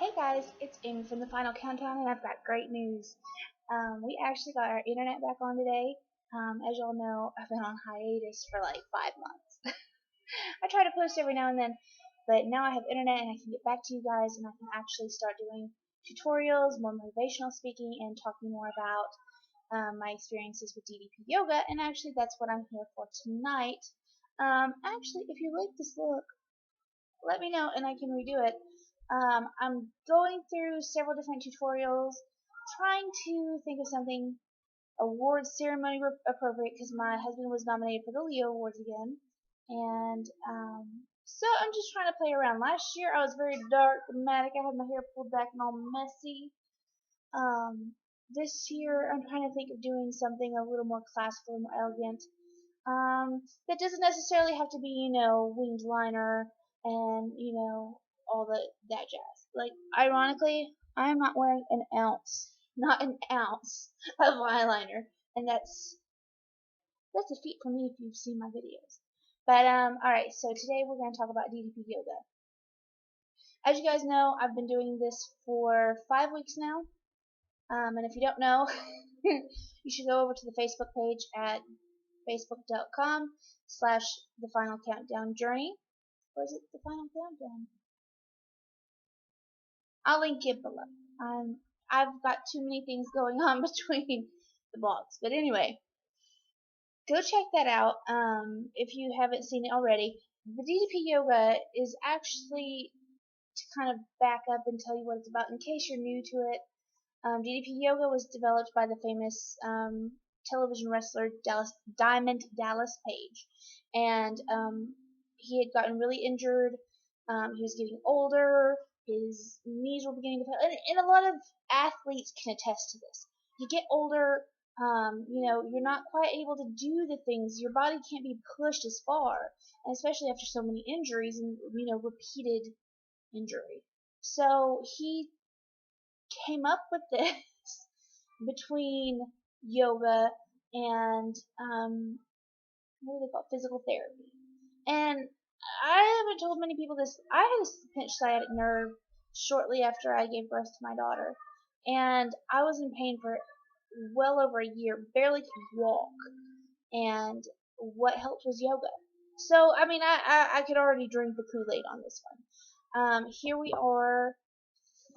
Hey guys, it's Amy from the Final Countdown, and I've got great news. We actually got our internet back on today. As y'all know, I've been on hiatus for like 5 months. I try to post every now and then, but now I have internet and I can get back to you guys, and I can actually start doing tutorials, more motivational speaking, and talking more about my experiences with DDP Yoga. And actually, that's what I'm here for tonight. Actually, if you like this look, let me know and I can redo it. I'm going through several different tutorials, trying to think of something award ceremony appropriate because my husband was nominated for the Leo Awards again, and so I'm just trying to play around. Last year I was very dark, dramatic. I had my hair pulled back and all messy. This year I'm trying to think of doing something a little more classical and more elegant. That doesn't necessarily have to be, winged liner and, all that jazz. Like, ironically, I'm not wearing not an ounce of eyeliner, and that's a feat for me if you've seen my videos. But alright, so today we're going to talk about DDP Yoga. As you guys know, I've been doing this for 5 weeks now. And if you don't know, you should go over to the Facebook page at facebook.com/the final countdown journey. Or is it the final countdown? I'll link it below. I've got too many things going on between the blogs. But anyway, go check that out if you haven't seen it already. The DDP Yoga is actually, to kind of back up and tell you what it's about in case you're new to it, DDP Yoga was developed by the famous television wrestler Diamond Dallas Page. And he had gotten really injured. He was getting older. His knees were beginning to fail. And a lot of athletes can attest to this. You get older, you're not quite able to do the things. Your body can't be pushed as far, and especially after so many injuries and, repeated injury. So he came up with this between yoga and what do they call it? Physical therapy. And I haven't told many people this. I had a pinched sciatic nerve shortly after I gave birth to my daughter, and I was in pain for well over a year, barely could walk, and what helped was yoga. So I mean, I could already drink the Kool-Aid on this one. Here we are,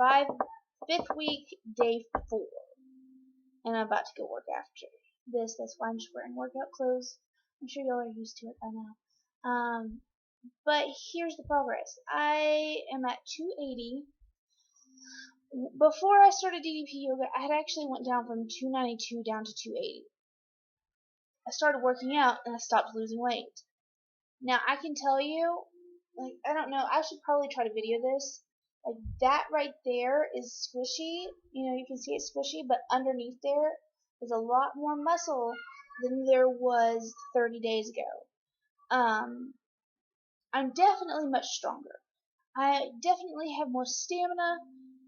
5th week, day 4, and I'm about to go work after this. That's why I'm just wearing workout clothes. I'm sure y'all are used to it by now. But here's the progress. I am at 280. Before I started DDP Yoga, I had actually went down from 292 down to 280. I started working out and I stopped losing weight. Now I can tell you, I don't know, I should probably try to video this. That right there is squishy. You can see it's squishy, but underneath there is a lot more muscle than there was 30 days ago. I'm definitely much stronger. I definitely have more stamina,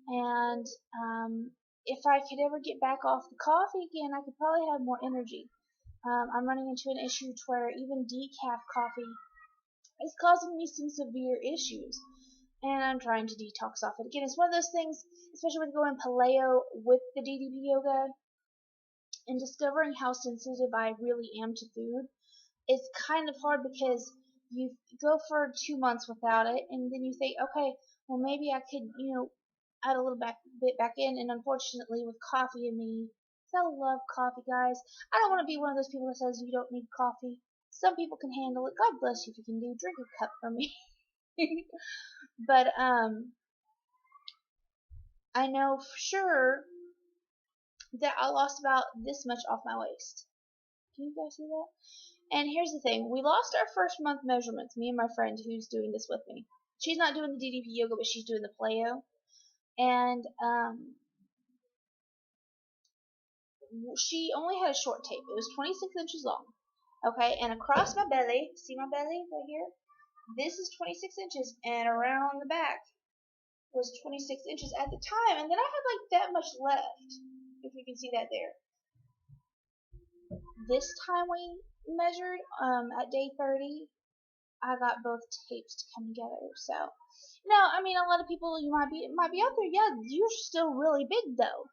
and if I could ever get back off the coffee again, I could probably have more energy. I'm running into an issue to where even decaf coffee is causing me some severe issues, and I'm trying to detox off it again. It's one of those things, especially with going paleo with the DDP Yoga and discovering how sensitive I really am to food. It's kind of hard because you go for 2 months without it, and then you think, okay, well maybe I could, add a little bit back in. And unfortunately, with coffee in me, 'cause I love coffee, guys. I don't want to be one of those people that says you don't need coffee. Some people can handle it. God bless you if you can do. Drink a cup for me. But I know for sure that I lost about this much off my waist. Can you guys see that? And here's the thing. We lost our first month measurements, me and my friend who's doing this with me. She's not doing the DDP Yoga, but she's doing the Pleo. And she only had a short tape. It was 26 inches long. Okay, and across my belly, see my belly right here? This is 26 inches, and around the back was 26 inches at the time. And then I had that much left, if you can see that there. This time we measured at day 30, I got both tapes to come together. So, no, I mean, a lot of people you might be out there. Yeah, you're still really big though,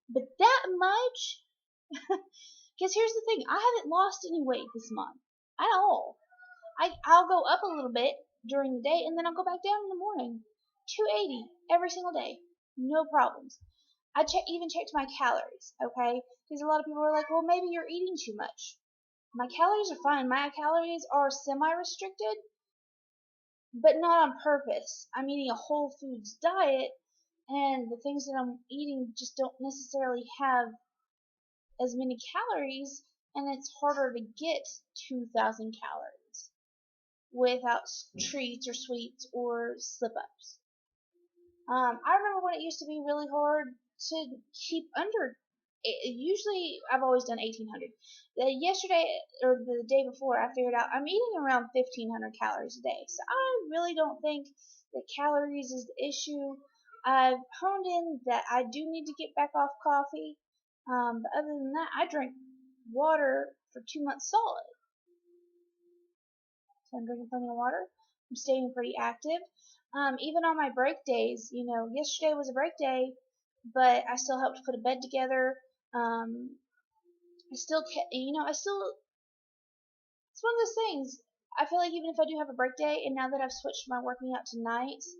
but that much. Because here's the thing, I haven't lost any weight this month at all. I'll go up a little bit during the day, and then I'll go back down in the morning. 280 every single day, no problems. I even checked my calories, okay? Because a lot of people are like, well, maybe you're eating too much. My calories are fine. My calories are semi-restricted, but not on purpose. I'm eating a whole foods diet, and the things that I'm eating just don't necessarily have as many calories, and it's harder to get 2,000 calories without treats or sweets or slip-ups. I remember when it used to be really hard to keep under. Usually, I've always done 1,800. Yesterday or the day before, I figured out I'm eating around 1,500 calories a day. So I really don't think that calories is the issue. I've honed in that I do need to get back off coffee. But other than that, I drink water for 2 months solid. So I'm drinking plenty of water. I'm staying pretty active. Even on my break days, yesterday was a break day, but I still helped put a bed together. I still, it's one of those things. I feel like even if I do have a break day, and now that I've switched my working out to nights,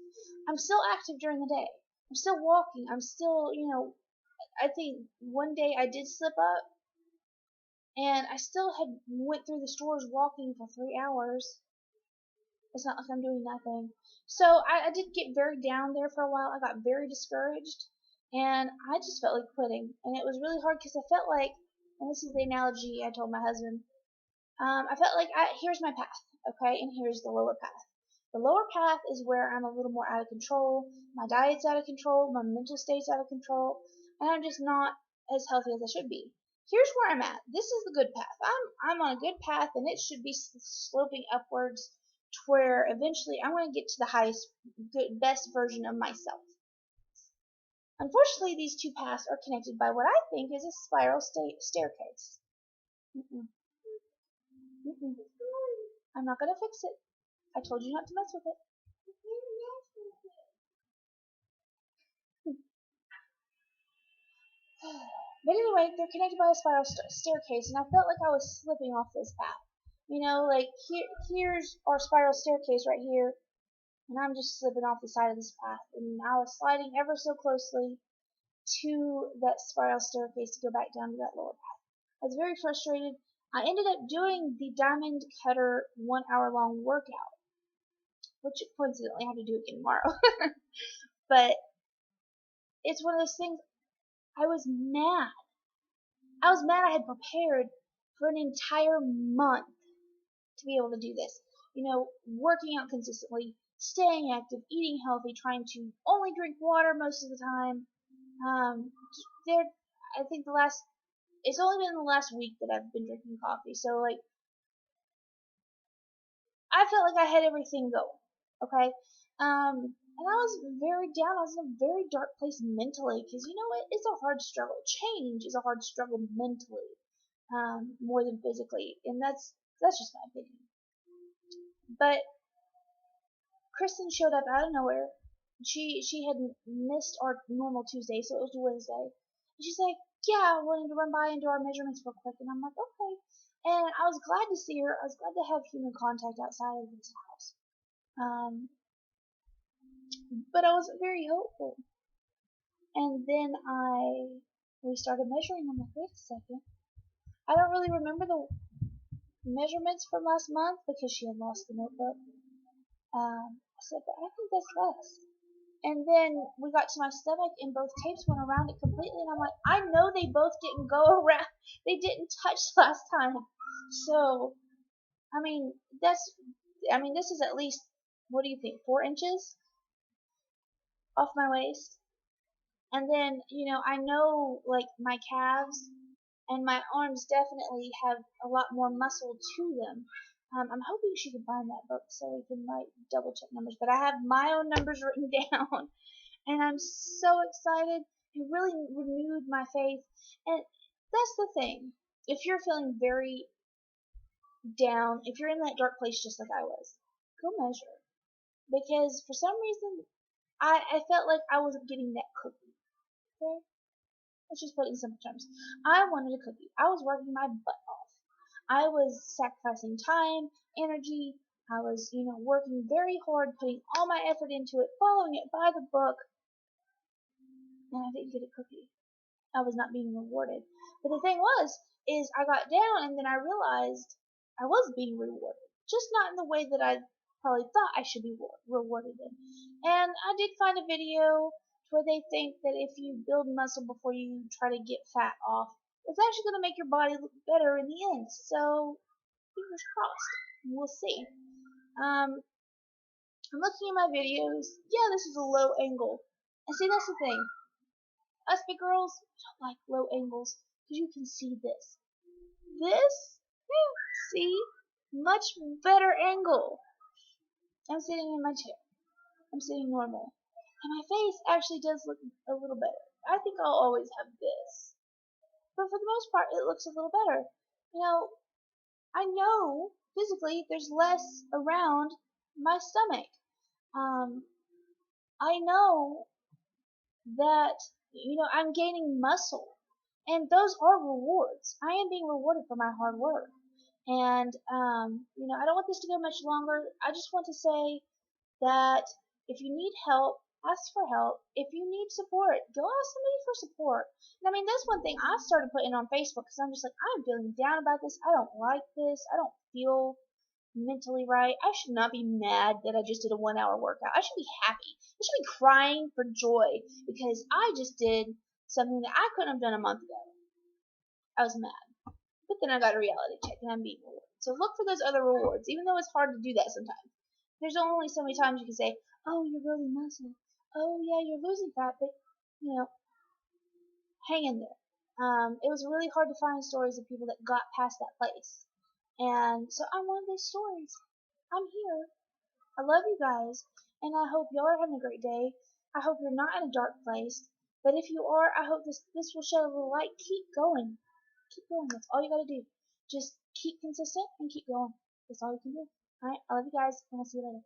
I'm still active during the day. I'm still walking. I'm still, I think one day I did slip up, and I still had went through the stores walking for 3 hours. It's not like I'm doing nothing. So I did get very down there for a while. I got very discouraged, and I just felt like quitting. And it was really hard because I felt like, and this is the analogy I told my husband, I felt like here's my path, okay, and here's the lower path. The lower path is where I'm a little more out of control. My diet's out of control. My mental state's out of control, and I'm just not as healthy as I should be. Here's where I'm at. This is the good path. I'm on a good path, and it should be sloping upwards to where eventually I'm going to get to the highest, best version of myself. Unfortunately, these two paths are connected by what I think is a spiral staircase. I'm not going to fix it. I told you not to mess with it. But anyway, they're connected by a spiral staircase, and I felt like I was slipping off this path. Like here's our spiral staircase right here, and I'm just slipping off the side of this path. And I was sliding ever so closely to that spiral staircase to go back down to that lower path. I was very frustrated. I ended up doing the diamond cutter 1 hour long workout, which coincidentally I have to do again tomorrow. But it's one of those things. I was mad. I had prepared for an entire month to be able to do this. Working out consistently, staying active, eating healthy, trying to only drink water most of the time. I think it's only been the last week that I've been drinking coffee. So I felt like I had everything going. Okay. And I was very down. I was in a very dark place mentally because it's a hard struggle. Change is a hard struggle mentally, more than physically, and that's just my opinion. But Kristen showed up out of nowhere. She had missed our normal Tuesday, so it was Wednesday. And she's like, "Yeah, I wanted to run by and do our measurements real quick." And I'm like, "Okay." And I was glad to see her. I was glad to have human contact outside of this house. But I wasn't very hopeful. And then we started measuring. I'm like, wait a second. I don't really remember the measurements from last month because she had lost the notebook. I said, but I think that's less. And then we got to my stomach and both tapes went around it completely. And I'm like, I know they both didn't go around. They didn't touch last time. So, this is at least, what do you think, 4 inches off my waist? And then, I know, like, my calves and my arms definitely have a lot more muscle to them. I'm hoping she can find that book so we can, double check numbers. But I have my own numbers written down. And I'm so excited. It really renewed my faith. And that's the thing. If you're feeling very down, if you're in that dark place just like I was, go measure. Because for some reason, I felt like I wasn't getting that cookie. Okay? Let's just put it in simple terms. I wanted a cookie. I was working my butt off. I was sacrificing time, energy. I was, working very hard, putting all my effort into it, following it by the book, and I didn't get a cookie. I was not being rewarded. But the thing is I got down and then I realized I was being rewarded. Just not in the way that I probably thought I should be rewarded in. And I did find a video where they think that if you build muscle before you try to get fat off, it's actually going to make your body look better in the end. So, fingers crossed. We'll see. I'm looking at my videos. Yeah, this is a low angle. And see, that's the thing. Us big girls don't like low angles because you can see this. This, see, much better angle. I'm sitting in my chair. I'm sitting normal. And my face actually does look a little better. I think I'll always have this. But for the most part, it looks a little better. I know physically there's less around my stomach. I know that, I'm gaining muscle. And those are rewards. I am being rewarded for my hard work. And, I don't want this to go much longer. I just want to say that if you need help, ask for help. If you need support, go ask somebody for support. And I mean, that's one thing I started putting on Facebook because I'm just like, I'm feeling down about this. I don't like this. I don't feel mentally right. I should not be mad that I just did a 1 hour workout. I should be happy. I should be crying for joy because I just did something that I couldn't have done a month ago. I was mad. But then I got a reality check and I'm being rewarded. So look for those other rewards, even though it's hard to do that sometimes. There's only so many times you can say, oh, you're building muscle. Oh, yeah, you're losing fat, but, hang in there. It was really hard to find stories of people that got past that place. And so I'm one of those stories. I'm here. I love you guys, and I hope y'all are having a great day. I hope you're not in a dark place, but if you are, I hope this will shed a little light. Keep going. Keep going. That's all you gotta do. Just keep consistent and keep going. That's all you can do. Alright, I love you guys, and I'll see you later.